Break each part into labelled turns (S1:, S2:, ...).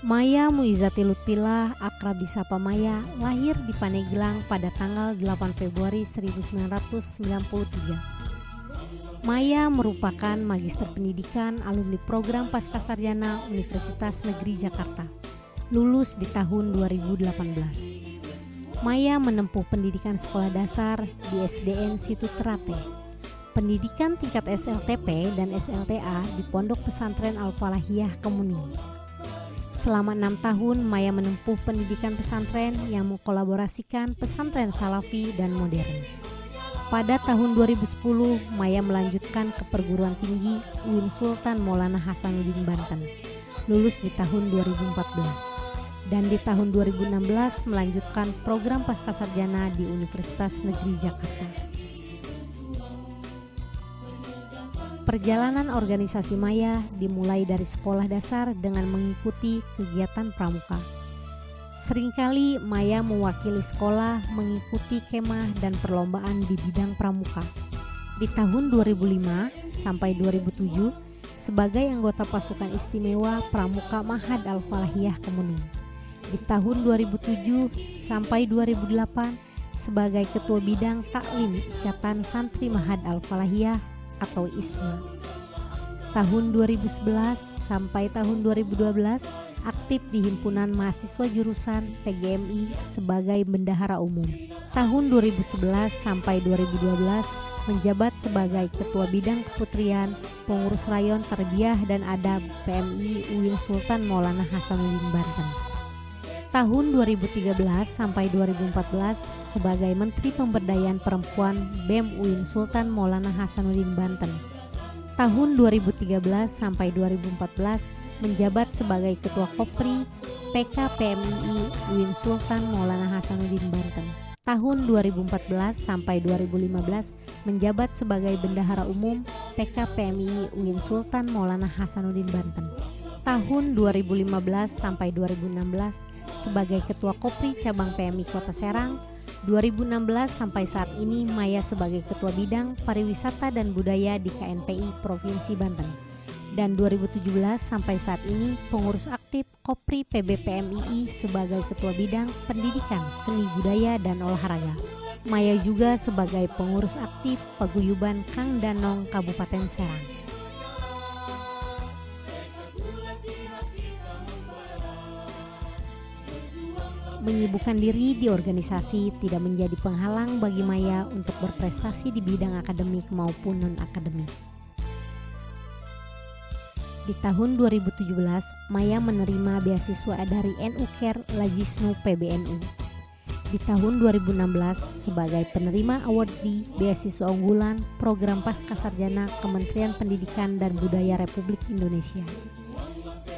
S1: Maya Muizati Lutfilah, akrab disapa Maya, lahir di Pandeglang pada tanggal 8 Februari 1993. Maya merupakan magister pendidikan alumni program Pascasarjana Universitas Negeri Jakarta, lulus di tahun 2018. Maya menempuh pendidikan sekolah dasar di SDN Situ Terate, pendidikan tingkat SLTP dan SLTA di Pondok Pesantren Al-Falahiyah Kemuning. Selama 6 tahun, Maya menempuh pendidikan pesantren yang mengkolaborasikan pesantren salafi dan modern. Pada tahun 2010, Maya melanjutkan ke perguruan tinggi UIN Sultan Maulana Hasanuddin Banten, lulus di tahun 2014. Dan di tahun 2016 melanjutkan program Pascasarjana di Universitas Negeri Jakarta. Perjalanan organisasi Maya dimulai dari sekolah dasar dengan mengikuti kegiatan pramuka. Seringkali Maya mewakili sekolah mengikuti kemah dan perlombaan di bidang pramuka. Di tahun 2005 sampai 2007 sebagai anggota pasukan istimewa Pramuka Mahad Al-Falahiyah Kemuning. Di tahun 2007 sampai 2008 sebagai ketua bidang taklim Ikatan Santri Mahad Al-Falahiyah atau ISMA. Tahun 2011 sampai tahun 2012 aktif di Himpunan Mahasiswa Jurusan PGMI sebagai bendahara umum. Tahun 2011 sampai 2012 menjabat sebagai ketua bidang keputrian, pengurus rayon Tarbiyah dan Adab PMI UIN Sultan Maulana Hasanuddin Banten. Tahun 2013 sampai 2014 sebagai Menteri Pemberdayaan Perempuan BEM UIN Sultan Maulana Hasanuddin Banten. Tahun 2013 sampai 2014 menjabat sebagai Ketua Kopri PKPMII UIN Sultan Maulana Hasanuddin Banten. Tahun 2014 sampai 2015 menjabat sebagai Bendahara Umum PKPMII UIN Sultan Maulana Hasanuddin Banten. Tahun 2015 sampai 2016 sebagai Ketua Kopri Cabang PMI Kota Serang. 2016 sampai saat ini Maya sebagai Ketua Bidang Pariwisata dan Budaya di KNPI Provinsi Banten. Dan 2017 sampai saat ini pengurus aktif Kopri PBPMII sebagai Ketua Bidang Pendidikan, Seni Budaya dan Olahraga. Maya juga sebagai pengurus aktif Paguyuban Kang Danong Kabupaten Serang. Menyibukkan diri di organisasi tidak menjadi penghalang bagi Maya untuk berprestasi di bidang akademik maupun non-akademik. Di tahun 2017, Maya menerima beasiswa dari NUKER Lajisnu PBNU. Di tahun 2016, sebagai penerima awardee beasiswa unggulan program Pascasarjana Kementerian Pendidikan dan Budaya Republik Indonesia.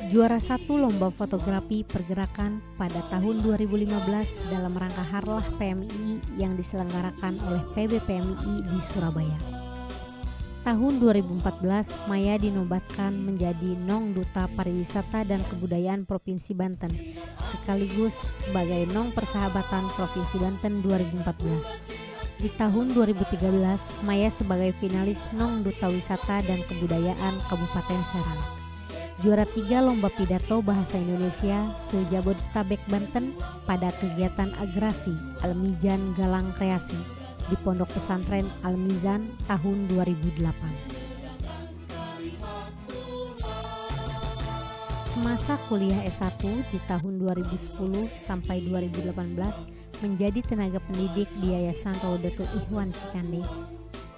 S1: Juara 1 Lomba Fotografi Pergerakan pada tahun 2015 dalam rangka Harlah PMI yang diselenggarakan oleh PBPMI di Surabaya. Tahun 2014, Maya dinobatkan menjadi Nong Duta Pariwisata dan Kebudayaan Provinsi Banten, sekaligus sebagai Nong Persahabatan Provinsi Banten 2014. Di tahun 2013, Maya sebagai finalis Nong Duta Wisata dan Kebudayaan Kabupaten Serang. Juara 3 Lomba Pidato Bahasa Indonesia se-Jabodetabek Banten pada kegiatan Agrasi Al-Mizan Galang Kreasi di Pondok Pesantren Al-Mizan tahun 2008. Semasa kuliah S1 di tahun 2010 sampai 2018 menjadi tenaga pendidik di Yayasan Raudatul Ikhwan Cikande,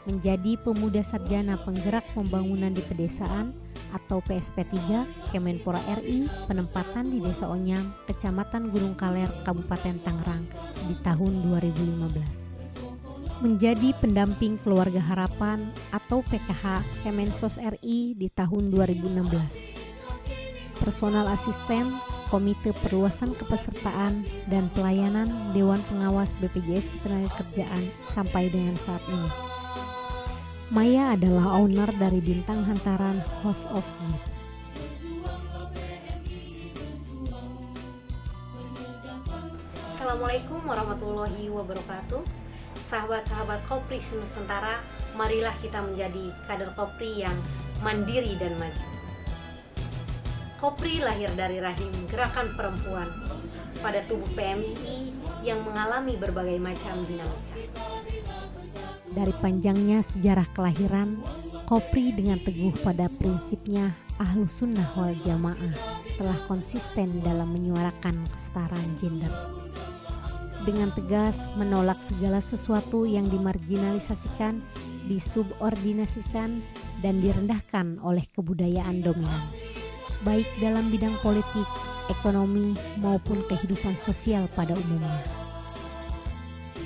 S1: menjadi pemuda sarjana penggerak pembangunan di pedesaan atau PSP3 Kemenpora RI penempatan di Desa Onyam, Kecamatan Gunung Kaler, Kabupaten Tangerang di tahun 2015. Menjadi pendamping Keluarga Harapan atau PKH Kemensos RI di tahun 2016. Personal asisten Komite Perluasan Kepesertaan dan Pelayanan Dewan Pengawas BPJS Ketenagakerjaan sampai dengan saat ini. Maya adalah owner dari Bintang Hantaran House of Gift. Assalamualaikum warahmatullahi wabarakatuh. Sahabat-sahabat Kopri Nusantara, marilah kita menjadi kader Kopri yang mandiri dan maju. Kopri lahir dari rahim gerakan perempuan pada tubuh PMII yang mengalami berbagai macam dinamika. Dari panjangnya sejarah kelahiran, Kopri dengan teguh pada prinsipnya Ahlus Sunnah wal Jamaah telah konsisten dalam menyuarakan kesetaraan gender. Dengan tegas menolak segala sesuatu yang dimarginalisasikan, disubordinasikan, dan direndahkan oleh kebudayaan dominan, baik dalam bidang politik, ekonomi, maupun kehidupan sosial pada umumnya.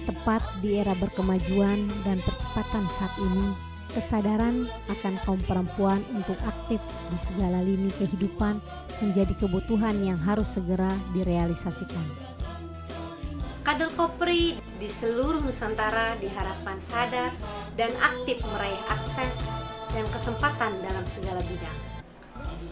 S1: Tepat di era berkemajuan dan percepatan saat ini, kesadaran akan kaum perempuan untuk aktif di segala lini kehidupan menjadi kebutuhan yang harus segera direalisasikan. Kader Kopri di seluruh Nusantara diharapkan sadar dan aktif meraih akses dan kesempatan dalam segala bidang,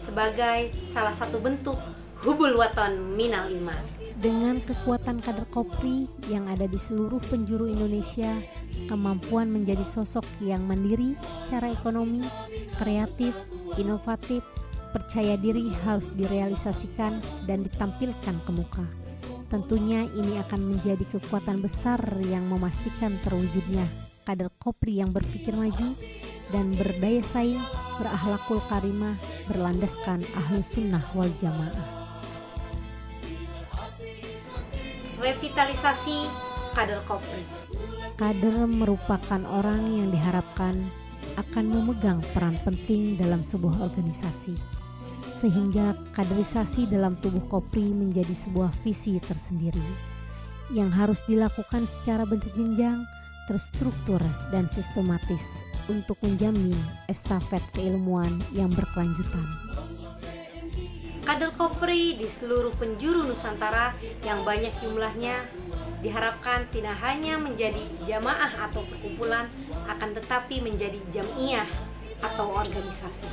S1: sebagai salah satu bentuk hubul waton minal iman. Dengan kekuatan kader Kopri yang ada di seluruh penjuru Indonesia, kemampuan menjadi sosok yang mandiri secara ekonomi, kreatif, inovatif, percaya diri harus direalisasikan dan ditampilkan ke muka. Tentunya ini akan menjadi kekuatan besar yang memastikan terwujudnya kader Kopri yang berpikir maju dan berdaya saing, berakhlakul karimah, berlandaskan Ahlus Sunnah wal Jamaah. Revitalisasi kader Kopri. Kader merupakan orang yang diharapkan akan memegang peran penting dalam sebuah organisasi, sehingga kaderisasi dalam tubuh Kopri menjadi sebuah visi tersendiri yang harus dilakukan secara berjenjang, terstruktur, dan sistematis untuk menjamin estafet keilmuan yang berkelanjutan. Kader Kopri di seluruh penjuru Nusantara yang banyak jumlahnya diharapkan tidak hanya menjadi jamaah atau perkumpulan, akan tetapi menjadi jam'iyah atau organisasi.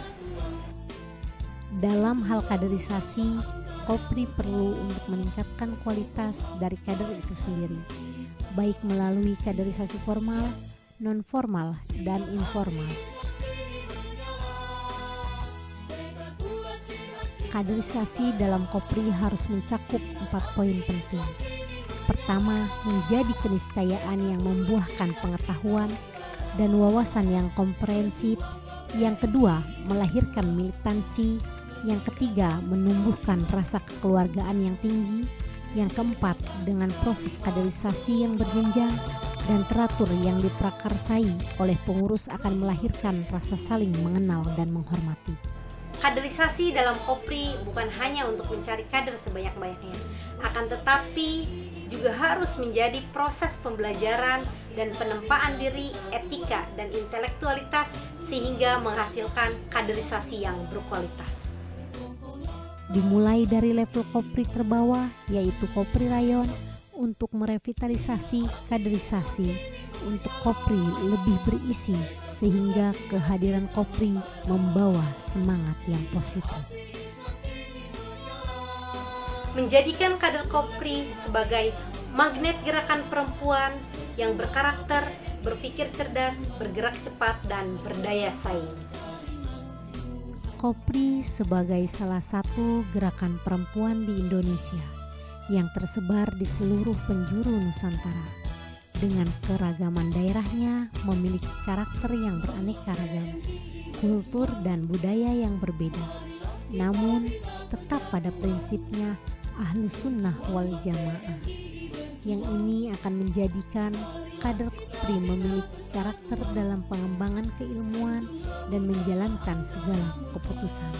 S1: Dalam hal kaderisasi, Kopri perlu untuk meningkatkan kualitas dari kader itu sendiri, baik melalui kaderisasi formal, non-formal, dan informal. Kaderisasi dalam Kopri harus mencakup 4 poin penting. Pertama, menjadi keniscayaan yang membuahkan pengetahuan dan wawasan yang komprehensif. Yang kedua, melahirkan militansi. Yang ketiga, menumbuhkan rasa kekeluargaan yang tinggi. Yang keempat, dengan proses kaderisasi yang berjenjang dan teratur yang diprakarsai oleh pengurus akan melahirkan rasa saling mengenal dan menghormati. Kaderisasi dalam Kopri bukan hanya untuk mencari kader sebanyak-banyaknya, akan tetapi juga harus menjadi proses pembelajaran dan penempaan diri, etika, dan intelektualitas sehingga menghasilkan kaderisasi yang berkualitas. Dimulai dari level Kopri terbawah, yaitu Kopri Rayon, untuk merevitalisasi kaderisasi untuk Kopri lebih berisi sehingga kehadiran Kopri membawa semangat yang positif. Menjadikan kader Kopri sebagai magnet gerakan perempuan yang berkarakter, berpikir cerdas, bergerak cepat, dan berdaya saing. Kopri sebagai salah satu gerakan perempuan di Indonesia yang tersebar di seluruh penjuru Nusantara. Dengan keragaman daerahnya memiliki karakter yang beraneka ragam, kultur dan budaya yang berbeda, namun tetap pada prinsipnya Ahlus Sunnah wal Jamaah. Yang ini akan menjadikan kader Kopri memiliki karakter dalam pengembangan keilmuan dan menjalankan segala keputusan.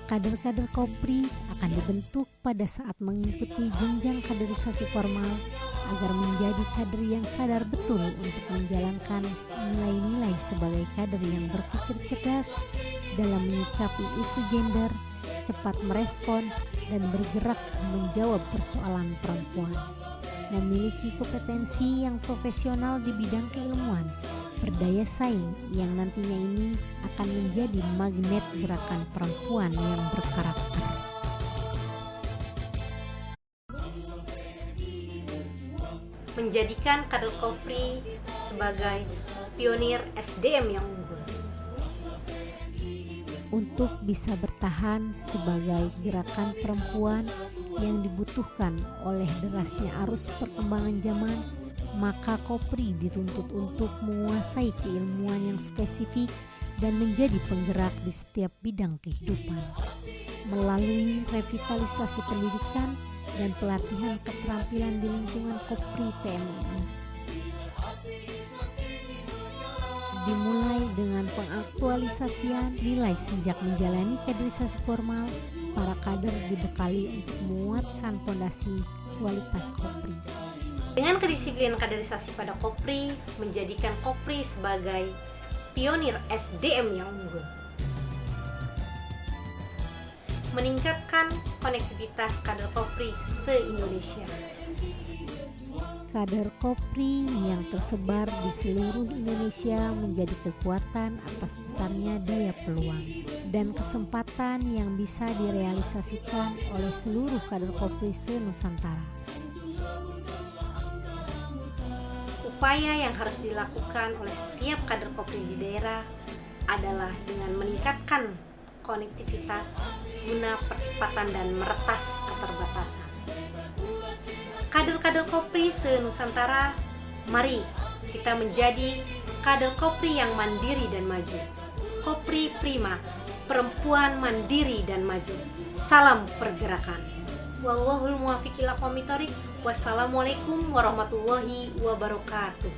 S1: Kader-kader Kopri akan dibentuk pada saat mengikuti jenjang kaderisasi formal agar menjadi kader yang sadar betul untuk menjalankan nilai-nilai sebagai kader yang berpikir cerdas dalam menyikapi isu gender, cepat merespon dan bergerak menjawab persoalan perempuan, memiliki kompetensi yang profesional di bidang keilmuan, berdaya saing yang nantinya ini akan menjadi magnet gerakan perempuan yang berkarakter. Menjadikan kader Kopri sebagai pionir SDM yang unggul. untuk bisa bertahan sebagai gerakan perempuan yang dibutuhkan oleh derasnya arus perkembangan zaman, maka Kopri dituntut untuk menguasai keilmuan yang spesifik dan menjadi penggerak di setiap bidang kehidupan. Melalui revitalisasi pendidikan dan pelatihan keterampilan di lingkungan Kopri PMI, dimulai dengan pengaktualisasian nilai sejak menjalani kaderisasi formal. Para kader dibekali untuk menguatkan fondasi kualitas Kopri. Dengan kedisiplinan kaderisasi pada Kopri, menjadikan Kopri sebagai pionir SDM yang unggul. Meningkatkan konektivitas kader Kopri se-Indonesia. Kader Kopri yang tersebar di seluruh Indonesia menjadi kekuatan atas besarnya daya peluang dan kesempatan yang bisa direalisasikan oleh seluruh kader Kopri se-Nusantara. Upaya yang harus dilakukan oleh setiap kader Kopri di daerah adalah dengan meningkatkan konektivitas guna percepatan dan meretas keterbatasan. Kader-kader Kopri se-Nusantara, mari kita menjadi kader Kopri yang mandiri dan maju. Kopri Prima, perempuan mandiri dan maju. Salam pergerakan. Wallahul muwaffiq ila aqwamit thoriq. Wassalamualaikum warahmatullahi wabarakatuh.